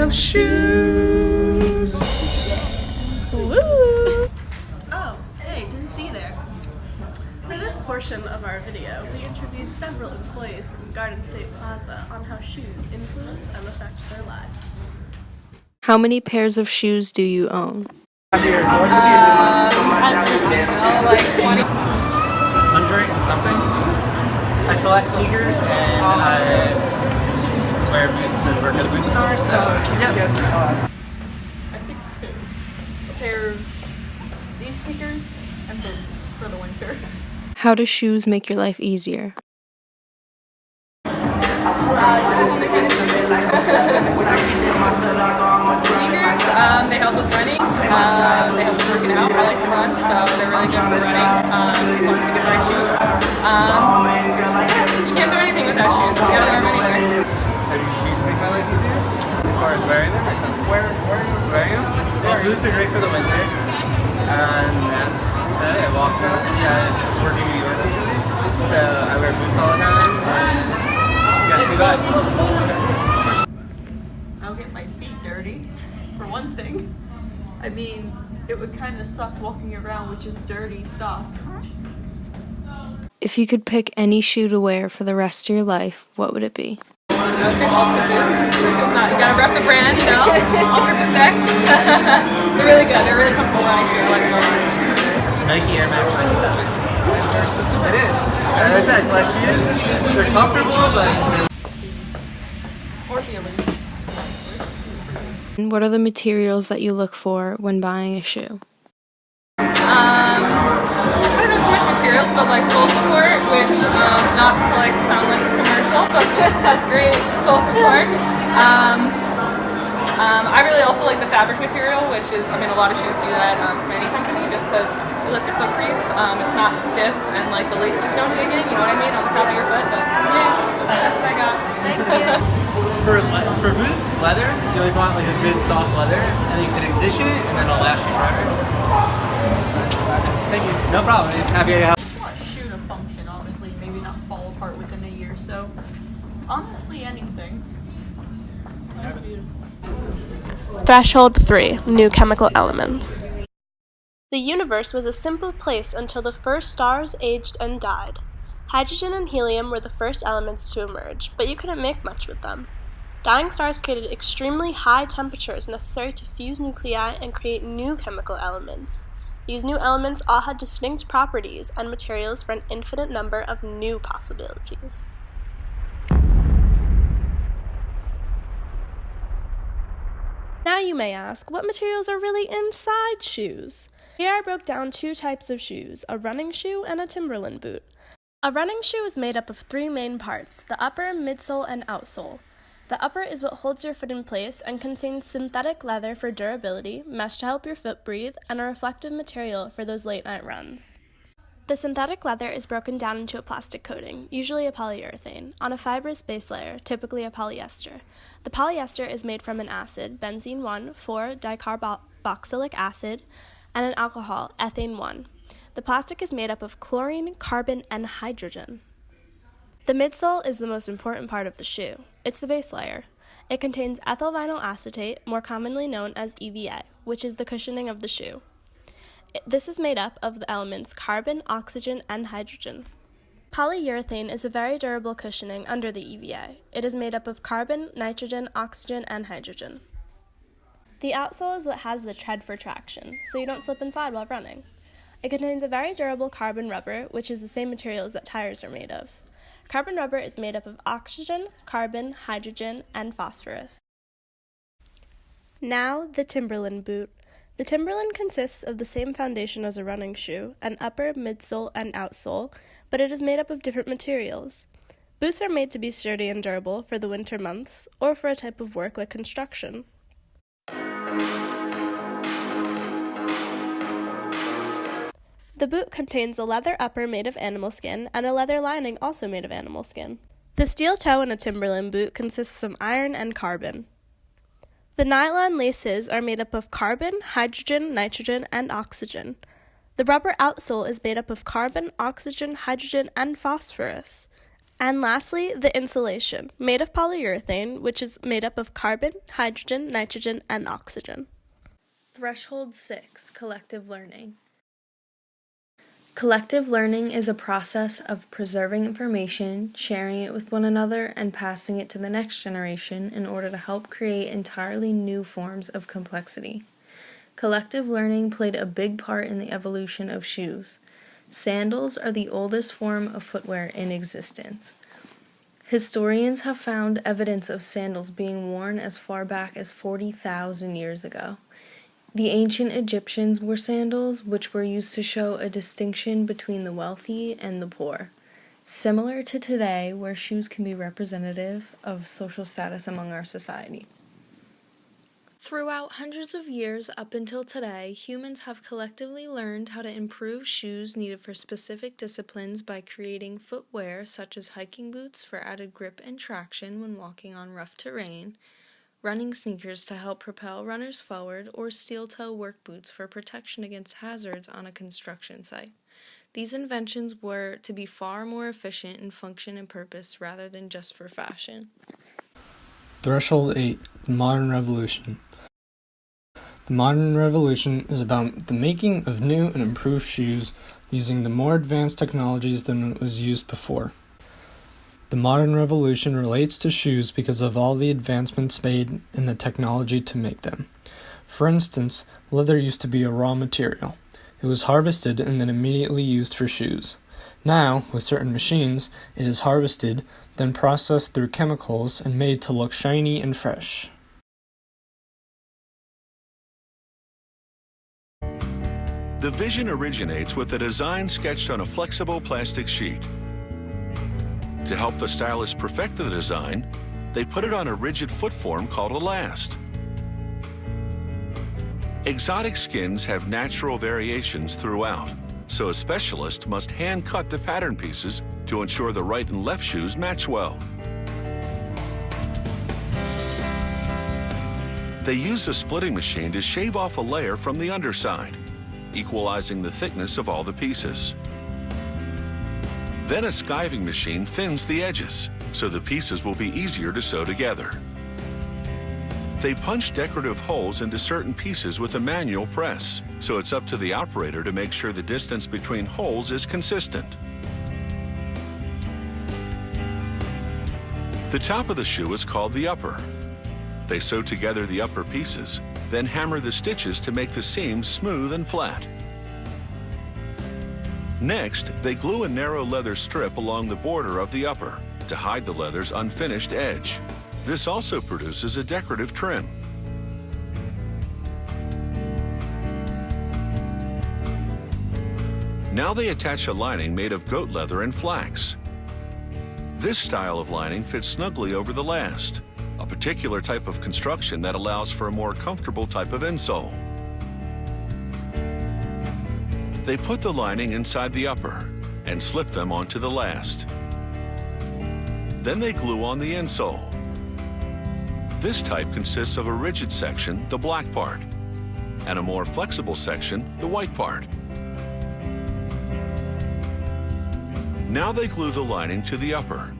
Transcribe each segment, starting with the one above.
of shoes. Woo! Oh, hey, didn't see you there. For this portion of our video, we interviewed several employees from Garden State Plaza on how shoes influence and affect their lives. How many pairs of shoes do you own? I don't know, like 20. 100 and something. I collect sneakers and I wear boots and work at a boot store, so yeah. I think 2. A pair of these sneakers and boots for the winter. How do shoes make your life easier? Sneakers, they help with running, they help with working out. I like to run, so they're really good for running. As long as you get the right shoes. You can't do anything without shoes. You gotta wear them anywhere. How do shoes make my life easier? As far as wearing them or something? Wearing them? Well, boots are great for the winter. And that's it. Well, working in New York usually. So I wear boots all the time. And guess we got. I'll get my feet dirty, for one thing. I mean, it would kind of suck walking around with just dirty socks. If you could pick any shoe to wear for the rest of your life, what would it be? I would pick Ultra Boots. You gotta rep the brand, you know? Ultra Protect. They're really good. They're really comfortable running shoes. I like them a lot. Nike Air Max 97. It is. As I said, like shoes, they're comfortable, but Or heelys. And what are the materials that you look for when buying a shoe? I don't know so much materials, but like sole support, which not to like sound like a commercial, but this has great sole support. I really also like the fabric material, which is, I mean, a lot of shoes do that from any company, just because it lets your foot breathe. It's not stiff and like the laces don't dig in, you know what I mean, on the top of your foot. But yeah, that's what I got. Thank you. for boots, leather, you always want like a good soft leather, and then you can condition it, and then it'll last you forever. Thank you. No problem. Happy to help. I just want a shoe to function, honestly, maybe not fall apart within a year. So, honestly, anything. That's beautiful. Threshold 3. New chemical elements. The universe was a simple place until the first stars aged and died. Hydrogen and helium were the first elements to emerge, but you couldn't make much with them. Dying stars created extremely high temperatures necessary to fuse nuclei and create new chemical elements. These new elements all had distinct properties and materials for an infinite number of new possibilities. Now you may ask, what materials are really inside shoes? Here I broke down 2 types of shoes, a running shoe and a Timberland boot. A running shoe is made up of 3 main parts, the upper, midsole, and outsole. The upper is what holds your foot in place and contains synthetic leather for durability, mesh to help your foot breathe, and a reflective material for those late-night runs. The synthetic leather is broken down into a plastic coating, usually a polyurethane, on a fibrous base layer, typically a polyester. The polyester is made from an acid, benzene 1,4-dicarboxylic acid, and an alcohol, ethane 1. The plastic is made up of chlorine, carbon, and hydrogen. The midsole is the most important part of the shoe. It's the base layer. It contains ethyl vinyl acetate, more commonly known as EVA, which is the cushioning of the shoe. This is made up of the elements carbon, oxygen, and hydrogen. Polyurethane is a very durable cushioning under the EVA. It is made up of carbon, nitrogen, oxygen, and hydrogen. The outsole is what has the tread for traction, so you don't slip inside while running. It contains a very durable carbon rubber, which is the same materials that tires are made of. Carbon rubber is made up of oxygen, carbon, hydrogen, and phosphorus. Now, the Timberland boot. The Timberland consists of the same foundation as a running shoe, an upper, midsole, and outsole, but it is made up of different materials. Boots are made to be sturdy and durable for the winter months, or for a type of work like construction. The boot contains a leather upper made of animal skin and a leather lining also made of animal skin. The steel toe in a Timberland boot consists of iron and carbon. The nylon laces are made up of carbon, hydrogen, nitrogen, and oxygen. The rubber outsole is made up of carbon, oxygen, hydrogen, and phosphorus. And lastly, the insulation, made of polyurethane, which is made up of carbon, hydrogen, nitrogen, and oxygen. Threshold 6, collective learning. Collective learning is a process of preserving information, sharing it with one another, and passing it to the next generation in order to help create entirely new forms of complexity. Collective learning played a big part in the evolution of shoes. Sandals are the oldest form of footwear in existence. Historians have found evidence of sandals being worn as far back as 40,000 years ago. The ancient Egyptians wore sandals, which were used to show a distinction between the wealthy and the poor, similar to today, where shoes can be representative of social status among our society. Throughout hundreds of years up until today, humans have collectively learned how to improve shoes needed for specific disciplines by creating footwear such as hiking boots for added grip and traction when walking on rough terrain, running sneakers to help propel runners forward, or steel-toe work boots for protection against hazards on a construction site. These inventions were to be far more efficient in function and purpose rather than just for fashion. Threshold 8, the Modern Revolution. The Modern Revolution is about the making of new and improved shoes using the more advanced technologies than was used before. The Modern Revolution relates to shoes because of all the advancements made in the technology to make them. For instance, leather used to be a raw material. It was harvested and then immediately used for shoes. Now, with certain machines, it is harvested, then processed through chemicals and made to look shiny and fresh. The vision originates with a design sketched on a flexible plastic sheet. To help the stylist perfect the design, they put it on a rigid foot form called a last. Exotic skins have natural variations throughout, so a specialist must hand-cut the pattern pieces to ensure the right and left shoes match well. They use a splitting machine to shave off a layer from the underside, equalizing the thickness of all the pieces. Then a skiving machine thins the edges, so the pieces will be easier to sew together. They punch decorative holes into certain pieces with a manual press, so it's up to the operator to make sure the distance between holes is consistent. The top of the shoe is called the upper. They sew together the upper pieces, then hammer the stitches to make the seams smooth and flat. Next, they glue a narrow leather strip along the border of the upper to hide the leather's unfinished edge. This also produces a decorative trim. Now they attach a lining made of goat leather and flax. This style of lining fits snugly over the last, a particular type of construction that allows for a more comfortable type of insole. They put the lining inside the upper and slip them onto the last. Then they glue on the insole. This type consists of a rigid section, the black part, and a more flexible section, the white part. Now they glue the lining to the upper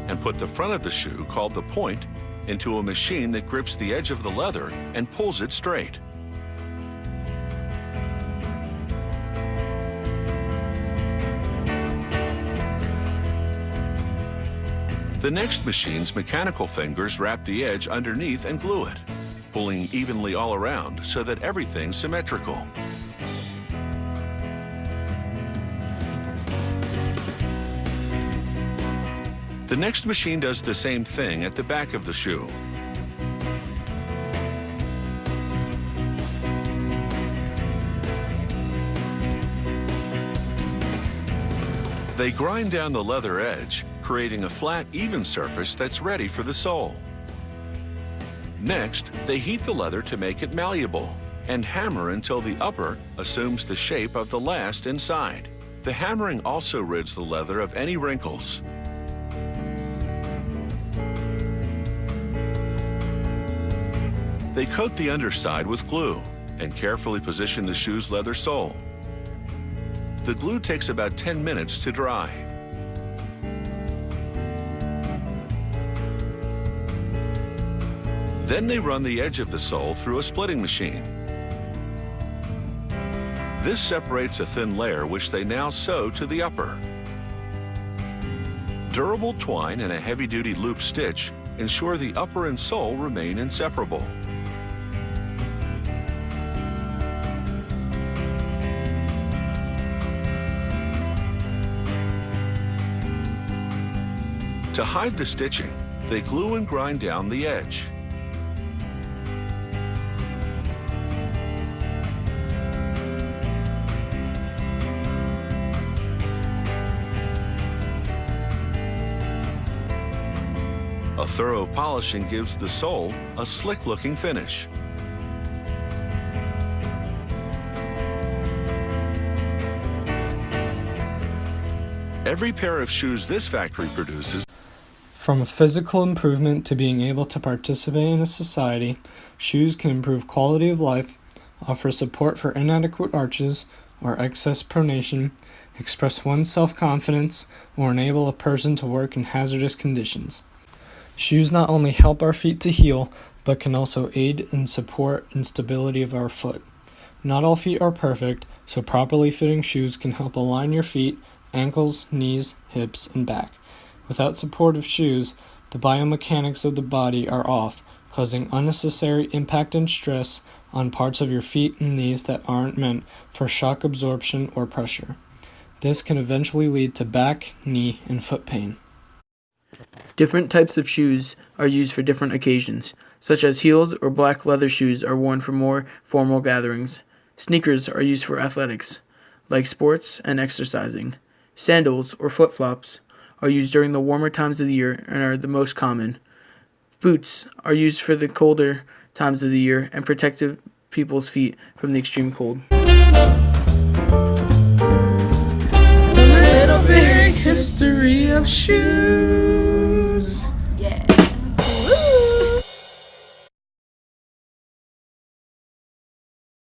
and put the front of the shoe, called the point, into a machine that grips the edge of the leather and pulls it straight. The next machine's mechanical fingers wrap the edge underneath and glue it, pulling evenly all around so that everything's symmetrical. The next machine does the same thing at the back of the shoe. They grind down the leather edge, creating a flat, even surface that's ready for the sole. Next, they heat the leather to make it malleable and hammer until the upper assumes the shape of the last inside. The hammering also rids the leather of any wrinkles. They coat the underside with glue and carefully position the shoe's leather sole. The glue takes about 10 minutes to dry. Then they run the edge of the sole through a splitting machine. This separates a thin layer which they now sew to the upper. Durable twine and a heavy-duty loop stitch ensure the upper and sole remain inseparable. To hide the stitching, they glue and grind down the edge. A thorough polishing gives the sole a slick-looking finish. Every pair of shoes this factory produces. From a physical improvement to being able to participate in a society, shoes can improve quality of life, offer support for inadequate arches or excess pronation, express one's self-confidence, or enable a person to work in hazardous conditions. Shoes not only help our feet to heal, but can also aid in support and stability of our foot. Not all feet are perfect, so properly fitting shoes can help align your feet, ankles, knees, hips, and back. Without supportive shoes, the biomechanics of the body are off, causing unnecessary impact and stress on parts of your feet and knees that aren't meant for shock absorption or pressure. This can eventually lead to back, knee, and foot pain. Different types of shoes are used for different occasions, such as heeled or black leather shoes are worn for more formal gatherings. Sneakers are used for athletics, like sports and exercising. Sandals or flip-flops are used during the warmer times of the year and are the most common. Boots are used for the colder times of the year and protect people's feet from the extreme cold. A little big history of shoes.